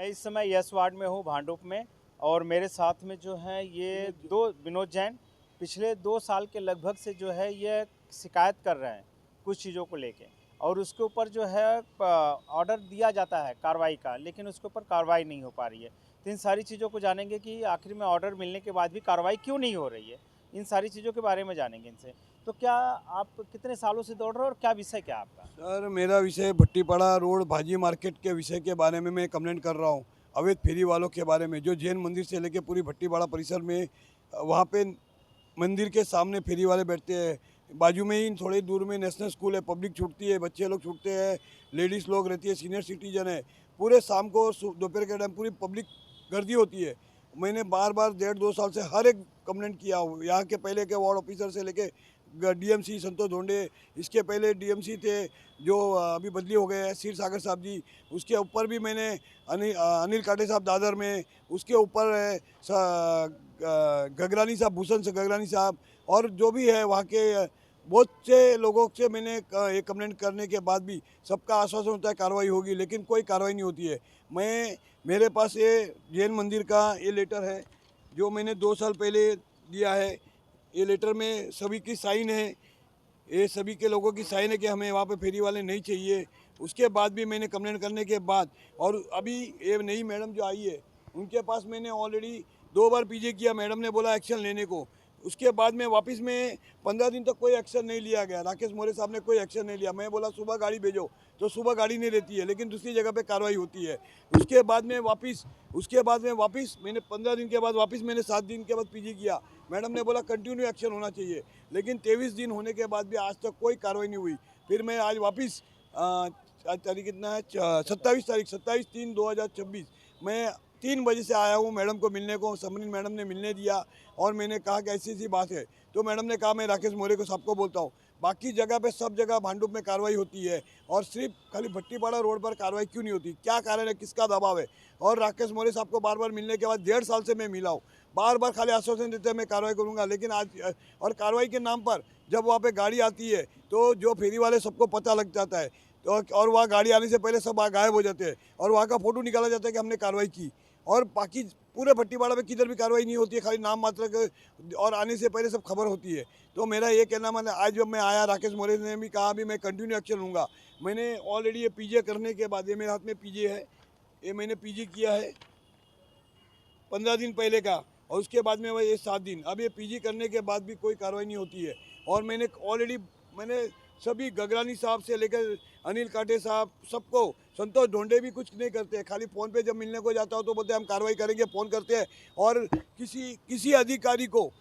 मैं इस समय यस वार्ड में हूँ भांडुप में। और मेरे साथ में जो है ये दो विनोद जैन पिछले 2 साल के लगभग से जो है ये शिकायत कर रहे हैं कुछ चीज़ों को लेके। और उसके ऊपर जो है ऑर्डर दिया जाता है कार्रवाई का, लेकिन उसके ऊपर कार्रवाई नहीं हो पा रही है। तो इन सारी चीज़ों को जानेंगे कि आखिर में ऑर्डर मिलने के बाद भी कार्रवाई क्यों नहीं हो रही है। इन सारी चीज़ों के बारे में जानेंगे इनसे। तो क्या आप कितने सालों से दौड़ रहे हो और क्या विषय क्या आपका? सर, मेरा विषय भट्टीपाड़ा रोड भाजी मार्केट के विषय के बारे में मैं कंप्लेंट कर रहा हूँ। अवैध फेरी वालों के बारे में, जो जैन मंदिर से लेके पूरी भट्टीपाड़ा परिसर में वहाँ पे मंदिर के सामने फेरी वाले बैठते हैं। बाजू में ही थोड़ी दूर में नेशनल स्कूल है, पब्लिक छूटती है, बच्चे लोग छूटते हैं, लेडीज़ लोग रहती है, सीनियर सिटीजन है। पूरे शाम को दोपहर के टाइम पूरी पब्लिक गर्दी होती है। मैंने बार बार 1.5-2 साल से हर एक कंप्लेंट किया हूँ। यहाँ के पहले के वार्ड ऑफिसर से लेके डीएमसी संतोष ढोंडे, इसके पहले डीएमसी थे जो अभी बदली हो गए हैं क्षीर सागर साहब जी, उसके ऊपर भी मैंने अनिल काटे साहब दादर में, उसके ऊपर गगरानी साहब, भूषण से गगरानी साहब, और जो भी है वहाँ के बहुत से लोगों से मैंने एक कंप्लेंट करने के बाद भी सबका आश्वासन होता है कार्रवाई होगी, लेकिन कोई कार्रवाई नहीं होती है। मेरे पास ये जैन मंदिर का ये लेटर है जो मैंने 2 साल पहले दिया है। ये लेटर में सभी की साइन है, ये सभी के लोगों की साइन है कि हमें वहाँ पे फेरी वाले नहीं चाहिए। उसके बाद भी मैंने कंप्लेंट करने के बाद, और अभी ये नई मैडम जो आई है उनके पास मैंने ऑलरेडी 2 बार पीजे किया, मैडम ने बोला एक्शन लेने को। उसके बाद में वापस में 15 दिन तक कोई एक्शन नहीं लिया गया। राकेश मोरे साहब ने कोई एक्शन नहीं लिया। मैं बोला सुबह गाड़ी भेजो, तो सुबह गाड़ी नहीं रहती है, लेकिन दूसरी जगह पे कार्रवाई होती है। उसके बाद में वापस मैंने 15 दिन के बाद वापस मैंने 7 दिन के बाद पीजी किया। मैडम ने बोला कंटिन्यू एक्शन होना चाहिए, लेकिन 23 दिन होने के बाद भी आज तक कोई कार्रवाई नहीं हुई। फिर मैं आज वापस आज तारीख कितना है, 27/3/2026 मैं 3 बजे से आया हूँ मैडम को मिलने को। समरीन मैडम ने मिलने दिया और मैंने कहा कि ऐसी ऐसी बात है, तो मैडम ने कहा मैं राकेश मोरे को सबको बोलता हूँ। बाकी जगह पे सब जगह भांडुप में कार्रवाई होती है, और सिर्फ खाली भट्टीपाड़ा रोड पर कार्रवाई क्यों नहीं होती? क्या कारण है, किसका दबाव है? और राकेश मोरे साहब को बार बार मिलने के बाद 1.5 साल से मैं मिला हूँ, बार बार खाली आश्वासन देते हैं मैं कार्रवाई करूँगा, लेकिन आज और कार्रवाई के नाम पर जब वहाँ पे गाड़ी आती है तो जो फेरी वाले सबको पता लग जाता है, तो और वहाँ गाड़ी आने से पहले सब गायब हो जाते हैं, और वहाँ का फोटो निकाला जाता है कि हमने कार्रवाई की। और बाकी पूरे भट्टीपाड़ा में किधर भी कार्रवाई नहीं होती है, खाली नाम मात्र के, और आने से पहले सब खबर होती है। तो मेरा ये कहना मतलब आज जब मैं आया, राकेश मोरे ने भी कहा भी मैं कंटिन्यू एक्शन लूँगा। मैंने ऑलरेडी ये पीजे करने के बाद, ये मेरे हाथ में पीजे है, ये मैंने पीजी किया है 15 दिन पहले का, और उसके बाद में ये 7 दिन। अब ये पीजी करने के बाद भी कोई कार्रवाई नहीं होती है। और मैंने सभी गगरानी साहब से लेकर अनिल काटे साहब सबको, संतोष ढोंडे भी कुछ नहीं करते हैं, खाली फ़ोन पे जब मिलने को जाता हो तो बोलते हैं हम कार्रवाई करेंगे, फ़ोन करते हैं। और किसी अधिकारी को,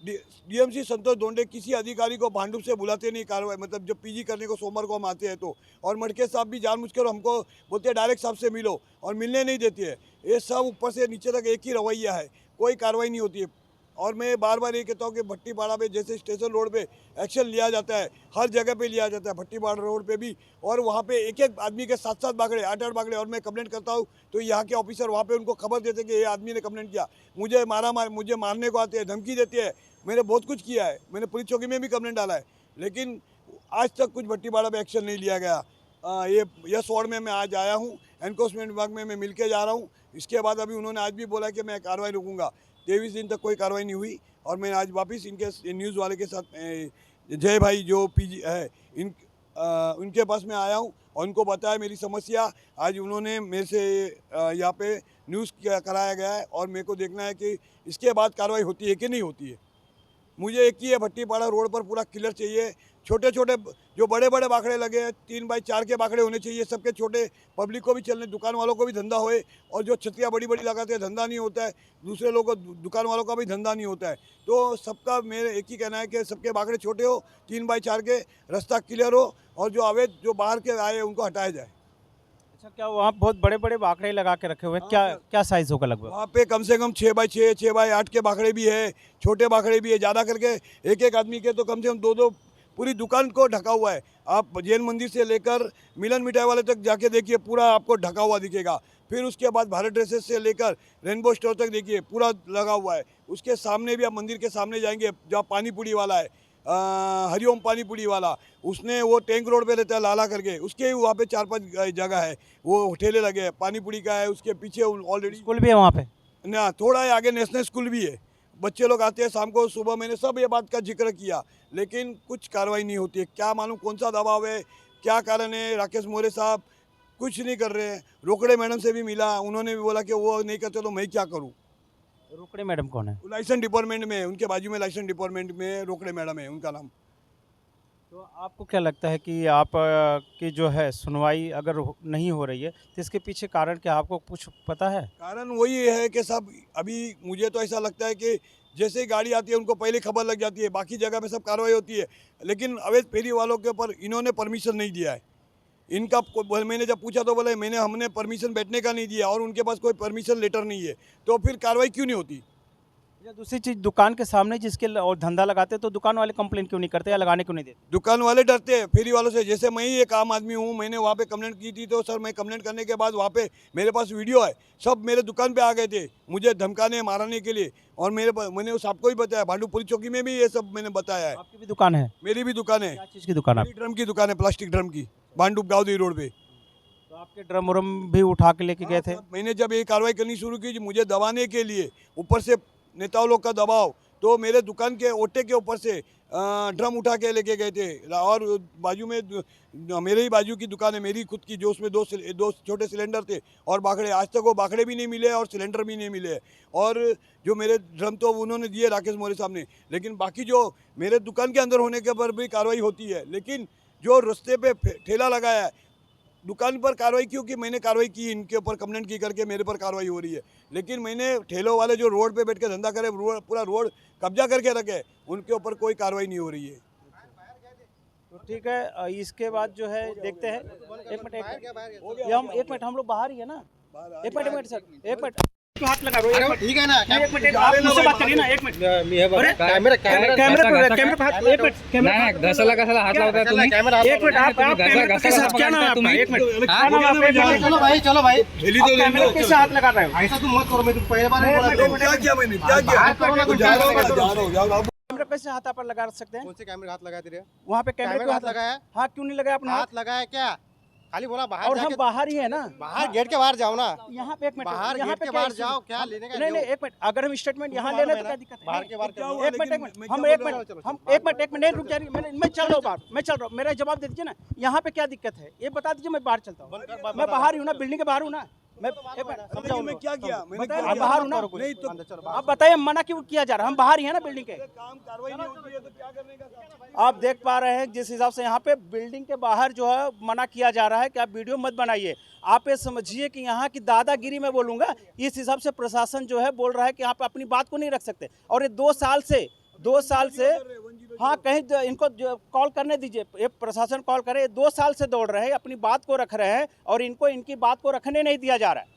डीएमसी संतोष ढोंडे किसी अधिकारी को भांडुप से बुलाते नहीं कार्रवाई, मतलब जब पीजी करने को सोमवार को हम आते हैं तो। और मटके साहब भी जानबूझकर हमको बोलते हैं डायरेक्ट साहब से मिलो, और मिलने नहीं देते हैं। ये सब ऊपर से नीचे तक एक ही रवैया है, कोई कार्रवाई नहीं होती है। और मैं बार बार ये कहता हूँ कि भट्टीपाड़ा पे जैसे स्टेशन रोड पे एक्शन लिया जाता है, हर जगह पे लिया जाता है, भट्टीपाड़ा रोड पे भी। और वहाँ पे एक एक आदमी के 7-7 बागड़े, 8-8 बागड़े, और मैं कंप्लेंट करता हूँ तो यहाँ के ऑफिसर वहाँ पे उनको खबर देते कि ये आदमी ने कंप्लेंट किया, मुझे मारने को आते हैं, धमकी देते हैं। मैंने बहुत कुछ किया है, मैंने पुलिस चौकी में भी कंप्लेंट डाला है, लेकिन आज तक कुछ भट्टीपाड़ा पे एक्शन नहीं लिया गया। ये यस वार्ड में मैं आज आया हूँ, एनफोर्समेंट विभाग में मैं मिल के जा रहा हूँ। इसके बाद अभी उन्होंने आज भी बोला कि मैं कार्रवाई रोकूंगा। 23 दिन तक कोई कार्रवाई नहीं हुई, और मैं आज वापस इनके न्यूज़ वाले के साथ जय भाई जो पीजी है उनके पास में आया हूँ, और उनको बताया मेरी समस्या। आज उन्होंने मेरे से यहाँ पे न्यूज़ कराया गया है, और मेरे को देखना है कि इसके बाद कार्रवाई होती है कि नहीं होती है। मुझे एक ही है, भट्टीपाड़ा रोड पर पूरा क्लियर चाहिए। छोटे छोटे जो बड़े बड़े बाखड़े लगे हैं, 3x4 के बाखड़े होने चाहिए सबके, छोटे पब्लिक को भी चलने, दुकान वालों को भी धंधा होए। और जो छतरियाँ बड़ी बड़ी लगाते हैं धंधा नहीं होता है, दूसरे लोगों को, दुकान वालों का भी धंधा नहीं होता है। तो सबका मेरे एक ही कहना है कि सबके बाखड़े छोटे हो, 3x4 के, रास्ता क्लियर हो, और जो अवैध जो बाहर के आए उनको हटाया जाए। अच्छा, क्या वहाँ बहुत बड़े बड़े बाकड़े लगा के रखे हुए हैं? हाँ क्या सर, क्या साइज होगा लगभग? वहाँ पे कम से कम 6x6, 6x8 के बाखड़े भी है, छोटे बाखड़े भी है। ज़्यादा करके एक एक आदमी के तो कम से कम 2-2 पूरी दुकान को ढका हुआ है। आप जैन मंदिर से लेकर मिलन मिठाई वाले तक जाके देखिए, पूरा आपको ढका हुआ दिखेगा। फिर उसके बाद भारत ड्रेसेस से लेकर रेनबो स्टोर तक देखिए, पूरा लगा हुआ है। उसके सामने भी आप मंदिर के सामने जाएंगे जहाँ पानी पूरी वाला है, हरिओम पानीपुरी वाला, उसने वो टैंक रोड पे रहता है लाला करके, उसके वहाँ पे 4-5 जगह है वो ठेले लगे हैं। पानीपुरी का है, उसके पीछे ऑलरेडी स्कूल भी है वहाँ पे। ना थोड़ा ही आगे नेशनल स्कूल भी है। बच्चे लोग आते हैं शाम को, सुबह मैंने सब ये बात का जिक्र किया, लेकिन कुछ कार्रवाई नहीं होती है। क्या मालूम कौन सा दबाव है, क्या कारण है। राकेश मोरे साहब कुछ नहीं कर रहे हैं। रोकड़े मैडम से भी मिला, उन्होंने भी बोला कि वो नहीं करते तो मैं क्या करूं। रोकड़े मैडम कौन है? लाइसेंस डिपार्टमेंट में, उनके बाजू में लाइसेंस डिपार्टमेंट में रोकड़े मैडम है उनका नाम। तो आपको क्या लगता है कि आप की जो है सुनवाई अगर नहीं हो रही है तो इसके पीछे कारण क्या आपको कुछ पता है? कारण वही है कि सब अभी मुझे तो ऐसा लगता है कि जैसे ही गाड़ी आती है उनको पहले खबर लग जाती है, बाकी जगह पे सब कार्रवाई होती है, लेकिन अवैध फेरी वालों के ऊपर इन्होंने परमिशन नहीं दिया है। इनका मैंने जब पूछा तो बोले हमने परमिशन बैठने का नहीं दिया और उनके पास कोई परमिशन लेटर नहीं है, तो फिर कार्रवाई क्यों नहीं होती। या दूसरी चीज़, दुकान के सामने जिसके और धंधा लगाते हैं तो दुकान वाले कंप्लेंट क्यों नहीं करते या लगाने क्यों नहीं देते? दुकान वाले डरते हैं फेरी वालों से। जैसे मैं ही एक आम आदमी हूँ, मैंने वहाँ पे कंप्लेंट की थी, तो सर मैं कंप्लेंट करने के बाद वहाँ पे मेरे पास वीडियो है, सब मेरे दुकान पे आ गए थे मुझे धमकाने मारने के लिए, और मैंने उस आपको ही बताया, भांडू पुलिस चौकी में भी ये सब मैंने बताया है। आपकी भी दुकान है? मेरी भी दुकान है। क्या चीज़ की दुकान है? मेरी ड्रम की दुकान है, प्लास्टिक ड्रम की, भांडू गाँवदी रोड पे। तो आपके ड्रम उरम भी उठा के लेके गए थे? मैंने जब ये कार्रवाई करनी शुरू की, मुझे दबाने के लिए ऊपर से नेताओं लोग का दबाव, तो मेरे दुकान के ओटे के ऊपर से ड्रम उठा के लेके गए थे। और बाजू में मेरे ही बाजू की दुकान है मेरी खुद की, जो उसमें दो छोटे सिलेंडर थे और बाखड़े। आज तक वो बाखड़े भी नहीं मिले और सिलेंडर भी नहीं मिले। और जो मेरे ड्रम तो उन्होंने दिए राकेश मोरे साहब ने, लेकिन बाकी जो मेरे दुकान के अंदर होने के पर भी कार्रवाई होती है, लेकिन जो रास्ते पे ठेला लगाया है दुकान पर कार्रवाई क्यों की। मैंने कार्रवाई की, इनके ऊपर कंप्लेंट की करके मेरे पर कार्रवाई हो रही है, लेकिन मैंने ठेलों वाले जो रोड पे बैठ के धंधा करे, पूरा रोड कब्जा करके रखे, उनके ऊपर कोई कार्रवाई नहीं हो रही है। तो ठीक है, इसके बाद जो है देखते हैं। एक मिनट ये हम एक मिनट हम लोग बाहर ही है ना। एक मिनट सर, एक मिनट हाथ लगा रहे हो। ठीक है ना, एक मिनट आप मुझसे बात करिए ना। एक मिनट कैमरा कैमरे पे हाथ, एक मिनट कैमरा घसाला हात लावताय तुम्ही? एक मिनट आप कैमरे के साथ क्या नाम है आपका? एक मिनट क्या नाम है आपका? चलो भाई, चलो भाई, कैमरे के साथ हाथ लगा रहे हो? ऐसा तुम मत करो। मैं तुम पहले बार नहीं बोला। क्या किया मैंने, क्या किया? कैमरे कैसे हाथ पर लगा सकते हैं? कौन से कैमरे हाथ लगाए तेरे? वहाँ पे कैमरे को हाथ लगाया? हाथ क्यों नहीं लगाया अपना? हाथ लगाया क्या? खाली बोला बाहर और हम जाके, बाहर ही है ना। बाहर गेट के बाहर जाओ ना। यहाँ पे एक मिनट, बाहर यहाँ गेट पे के क्या बाहर issue? जाओ, क्या लेने का? नहीं नहीं, एक मिनट, अगर हम स्टेटमेंट यहाँ ले रहे हैं तो क्या दिक्कत है? बाहर के बाहर क्या करो। हुआ? एक मिनट, एक मिनट, मैं हम क्या एक बोल रहा मिनट, हूँ? हम एक मिनट, एक मिनट, नहीं रुक जा रही, मैं चल रहा हूँ बाहर, मैं चल रहा हूँ, मेरा जवाब दे दीजिए ना। यहाँ पे क्या दिक्कत है ये बता दीजिए, मैं बाहर चलता हूँ। मैं बाहर ही हूँ ना, बिल्डिंग के बाहर हूँ ना। मैं एक मिनट समझाओ। मैं क्या किया? मैंने बताइए, क्या आप किया? बाहर हूँ ना? नहीं तो आप बताइए मना क्यों किया जा रहा है? हम बाहर ही है ना बिल्डिंग के। काम कार्रवाई नहीं होती है तो क्या करने का काम? आप देख पा रहे हैं जिस हिसाब से यहाँ पे बिल्डिंग के बाहर जो है मना किया जा रहा है कि आप वीडियो मत बनाइए। आप ये समझिए कि यहाँ की दादागिरी में बोलूँगा, इस हिसाब से प्रशासन जो है बोल रहा है कि आप अपनी बात को नहीं रख सकते। और ये 2 साल से हाँ, कहीं इनको कॉल करने दीजिए, ये प्रशासन कॉल करे। ये 2 साल से दौड़ रहे हैं, अपनी बात को रख रहे हैं और इनको इनकी बात को रखने नहीं दिया जा रहा है।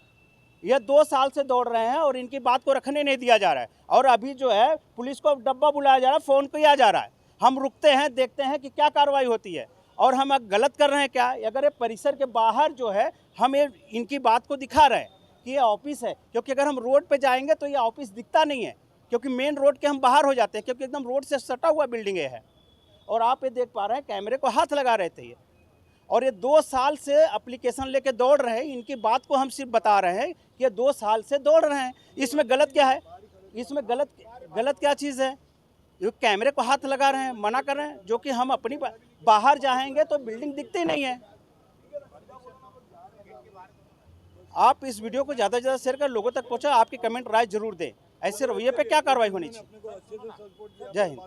ये 2 साल से दौड़ रहे हैं और इनकी बात को रखने नहीं दिया जा रहा है। और अभी जो है पुलिस को डब्बा बुलाया जा रहा है, फ़ोन किया जा रहा है। हम रुकते हैं, देखते हैं कि क्या कार्रवाई होती है और हम गलत कर रहे हैं क्या। अगर ये परिसर के बाहर जो है हम ये इनकी बात को दिखा रहे हैं कि ये ऑफिस है, क्योंकि अगर हम रोड पे जाएंगे तो ये ऑफिस दिखता नहीं है, क्योंकि मेन रोड के हम बाहर हो जाते हैं, क्योंकि एकदम रोड से सटा हुआ बिल्डिंग है। और आप ये देख पा रहे हैं कैमरे को हाथ लगा रहे थे ये, और ये 2 साल से एप्लीकेशन लेके दौड़ रहे हैं। इनकी बात को हम सिर्फ बता रहे हैं कि ये 2 साल से दौड़ रहे हैं। इसमें गलत क्या है? इसमें गलत क्या चीज़ है? ये कैमरे को हाथ लगा रहे हैं, मना कर रहे हैं, जो कि हम अपनी बाहर जाएंगे तो बिल्डिंग दिखती नहीं है। आप इस वीडियो को ज़्यादा से ज़्यादा शेयर कर लोगों तक पहुँचा, आपकी कमेंट राय जरूर दें। ऐसे रवैये पे क्या कार्रवाई होनी चाहिए? जय हिंद।